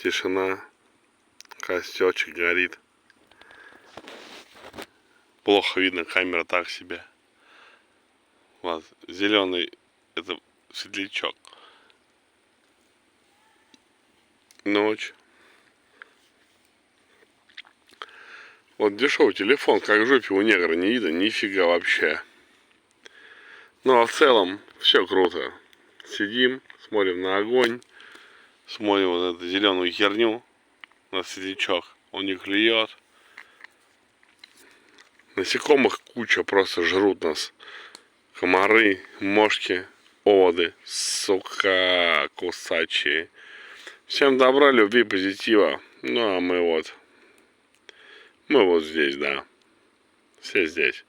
Тишина. Костерчик горит. Плохо видно, камера так себе. Вот, зеленый это светлячок. Ночь. Вот дешевый телефон, как в жопе у негра, не видно нифига вообще. Ну а в целом все круто. Сидим, смотрим на огонь, смотрим вот эту зеленую херню, на светлячок. Он не клюет. Насекомых куча, просто жрут нас. Комары, мошки, оводы, сука, кусачие. Всем добра, любви, позитива. Ну а мы вот здесь, да. Все здесь.